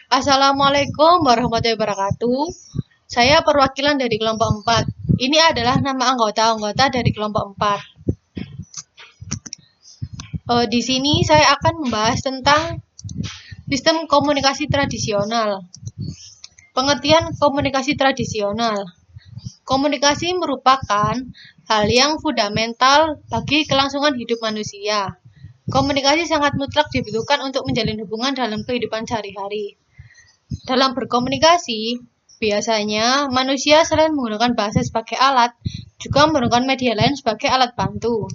Assalamualaikum warahmatullahi wabarakatuh. Saya perwakilan dari kelompok 4. Ini adalah nama anggota-anggota dari kelompok 4. Di sini saya akan membahas tentang sistem komunikasi tradisional. Pengertian komunikasi tradisional. Komunikasi merupakan hal yang fundamental bagi kelangsungan hidup manusia. Komunikasi sangat mutlak dibutuhkan untuk menjalin hubungan dalam kehidupan sehari-hari. Dalam berkomunikasi, biasanya manusia selain menggunakan bahasa sebagai alat, juga menggunakan media lain sebagai alat bantu.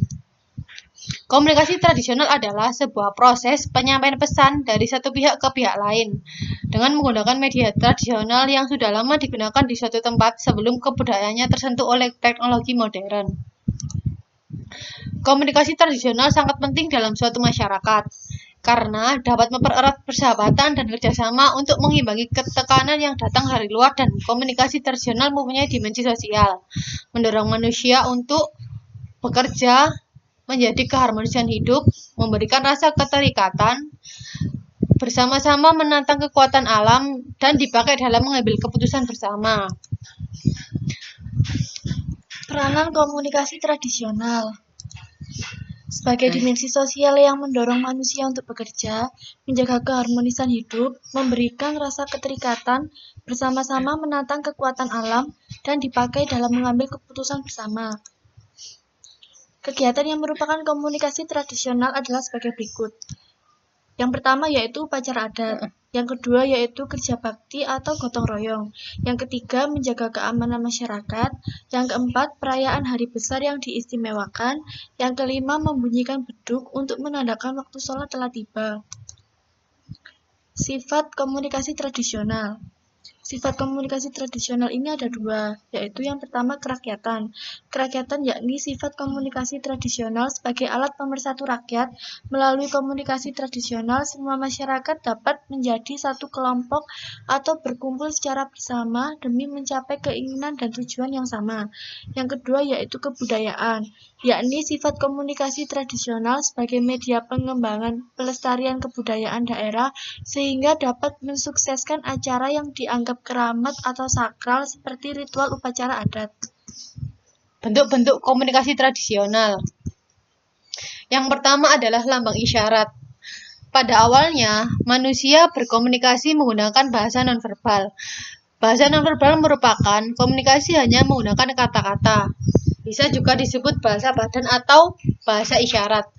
Komunikasi tradisional adalah sebuah proses penyampaian pesan dari satu pihak ke pihak lain dengan menggunakan media tradisional yang sudah lama digunakan di suatu tempat sebelum kebudayaannya tersentuh oleh teknologi modern. Komunikasi tradisional sangat penting dalam suatu masyarakat karena dapat mempererat persahabatan dan kerjasama untuk mengimbangi ketekanan yang datang dari luar, dan komunikasi tradisional mempunyai dimensi sosial, mendorong manusia untuk bekerja, menjadi keharmonisan hidup, memberikan rasa keterikatan, bersama-sama menantang kekuatan alam, dan dipakai dalam mengambil keputusan bersama. Peranan komunikasi tradisional sebagai dimensi sosial yang mendorong manusia untuk bekerja, menjaga keharmonisan hidup, memberikan rasa keterikatan, bersama-sama menantang kekuatan alam, dan dipakai dalam mengambil keputusan bersama. Kegiatan yang merupakan komunikasi tradisional adalah sebagai berikut. Yang pertama yaitu upacara adat. Yang kedua yaitu kerja bakti atau gotong royong. Yang ketiga menjaga keamanan masyarakat. Yang keempat perayaan hari besar yang diistimewakan. Yang kelima membunyikan beduk untuk menandakan waktu sholat telah tiba. Sifat komunikasi tradisional. Sifat komunikasi tradisional ini ada dua, yaitu yang pertama kerakyatan. Kerakyatan yakni sifat komunikasi tradisional sebagai alat pemersatu rakyat. Melalui komunikasi tradisional, semua masyarakat dapat menjadi satu kelompok atau berkumpul secara bersama demi mencapai keinginan dan tujuan yang sama. Yang kedua yaitu kebudayaan, yakni sifat komunikasi tradisional sebagai media pengembangan pelestarian kebudayaan daerah sehingga dapat mensukseskan acara yang dianggap keramat atau sakral seperti ritual upacara adat. Bentuk-bentuk komunikasi tradisional. Yang pertama adalah lambang isyarat. Pada awalnya, manusia berkomunikasi menggunakan bahasa nonverbal. Bahasa nonverbal merupakan komunikasi hanya menggunakan kata-kata. Bisa juga disebut bahasa badan atau bahasa isyarat.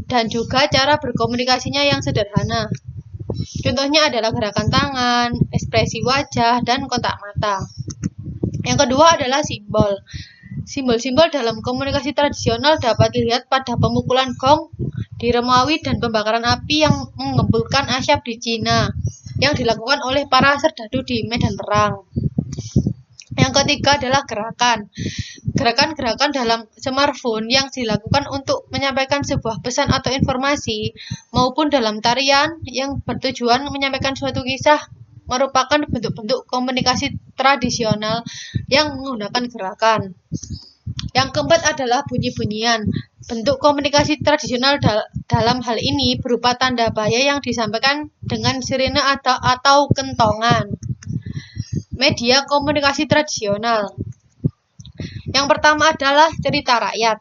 Dan juga cara berkomunikasinya yang sederhana. Contohnya adalah gerakan tangan, ekspresi wajah, dan kontak mata. Yang kedua adalah simbol. Simbol-simbol dalam komunikasi tradisional dapat dilihat pada pemukulan gong di Romawi dan pembakaran api yang mengembulkan asyap di Cina yang dilakukan oleh para serdadu di medan perang. Yang ketiga adalah gerakan. Gerakan-gerakan dalam smartphone yang dilakukan untuk menyampaikan sebuah pesan atau informasi, maupun dalam tarian yang bertujuan menyampaikan suatu kisah, merupakan bentuk-bentuk komunikasi tradisional yang menggunakan gerakan. Yang keempat adalah bunyi-bunyian. Bentuk komunikasi tradisional dalam hal ini berupa tanda bahaya yang disampaikan dengan sirene atau kentongan. Media komunikasi tradisional. Yang pertama adalah cerita rakyat.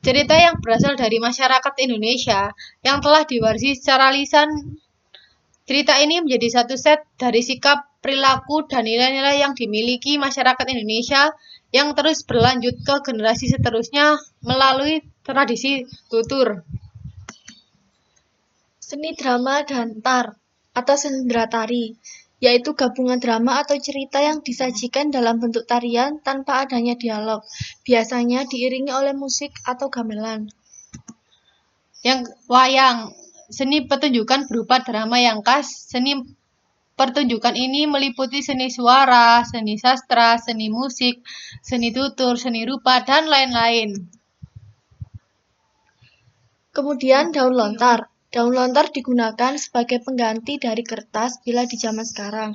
Cerita yang berasal dari masyarakat Indonesia yang telah diwarisi secara lisan. Cerita ini menjadi satu set dari sikap, perilaku, dan nilai-nilai yang dimiliki masyarakat Indonesia yang terus berlanjut ke generasi seterusnya melalui tradisi tutur. Seni drama dantar atau sendera tari, yaitu gabungan drama atau cerita yang disajikan dalam bentuk tarian tanpa adanya dialog, biasanya diiringi oleh musik atau gamelan. Yang wayang, seni pertunjukan berupa drama yang khas. Seni pertunjukan ini meliputi seni suara, seni sastra, seni musik, seni tutur, seni rupa, dan lain-lain. Kemudian daun lontar. Daun lontar digunakan sebagai pengganti dari kertas bila di zaman sekarang.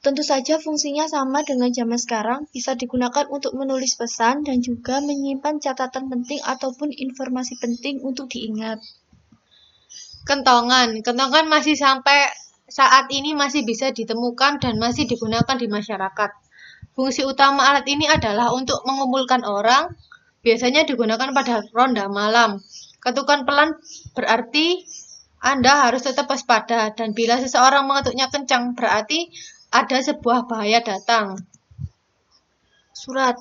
Tentu saja fungsinya sama dengan zaman sekarang, bisa digunakan untuk menulis pesan dan juga menyimpan catatan penting ataupun informasi penting untuk diingat. Kentongan masih sampai saat ini masih bisa ditemukan dan masih digunakan di masyarakat. Fungsi utama alat ini adalah untuk mengumpulkan orang, biasanya digunakan pada ronda malam. Ketukan pelan berarti Anda harus tetap waspada, dan bila seseorang mengetuknya kencang berarti ada sebuah bahaya datang. Surat,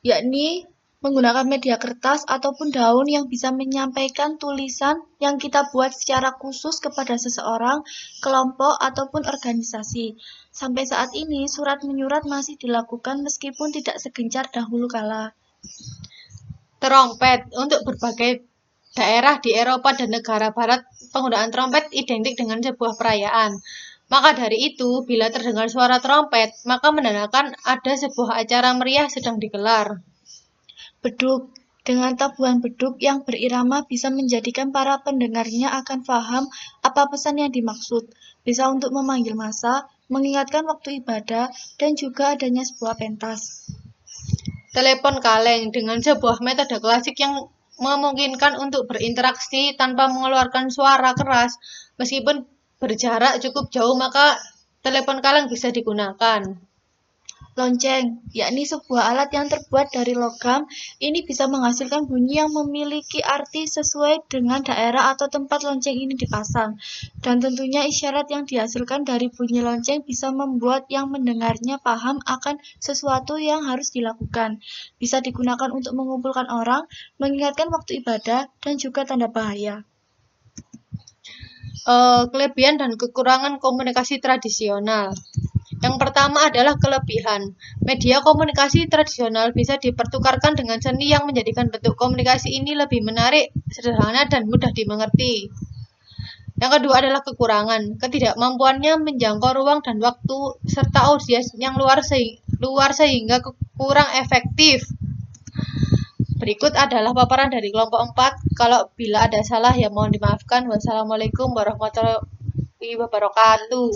yakni menggunakan media kertas ataupun daun yang bisa menyampaikan tulisan yang kita buat secara khusus kepada seseorang, kelompok, ataupun organisasi. Sampai saat ini, surat menyurat masih dilakukan meskipun tidak segencar dahulu kala. Trompet. Untuk berbagai daerah di Eropa dan negara barat, penggunaan trompet identik dengan sebuah perayaan. Maka dari itu, bila terdengar suara trompet, maka menandakan ada sebuah acara meriah sedang digelar. Beduk. Dengan tabuhan beduk yang berirama bisa menjadikan para pendengarnya akan paham apa pesan yang dimaksud. Bisa untuk memanggil massa, mengingatkan waktu ibadah, dan juga adanya sebuah pentas. Telepon kaleng dengan sebuah metode klasik yang memungkinkan untuk berinteraksi tanpa mengeluarkan suara keras. Meskipun berjarak cukup jauh, maka telepon kaleng bisa digunakan. Lonceng, yakni sebuah alat yang terbuat dari logam, ini bisa menghasilkan bunyi yang memiliki arti sesuai dengan daerah atau tempat lonceng ini dipasang. Dan tentunya isyarat yang dihasilkan dari bunyi lonceng bisa membuat yang mendengarnya paham akan sesuatu yang harus dilakukan. Bisa digunakan untuk mengumpulkan orang, mengingatkan waktu ibadah, dan juga tanda bahaya. Kelebihan dan kekurangan komunikasi tradisional. Yang pertama adalah kelebihan. Media komunikasi tradisional bisa dipertukarkan dengan seni yang menjadikan bentuk komunikasi ini lebih menarik, sederhana, dan mudah dimengerti. Yang kedua adalah kekurangan. Ketidakmampuannya menjangkau ruang dan waktu serta audiens yang luar sehingga kurang efektif. Berikut adalah paparan dari kelompok 4. Kalau bila ada salah ya mohon dimaafkan. Wassalamualaikum warahmatullahi wabarakatuh.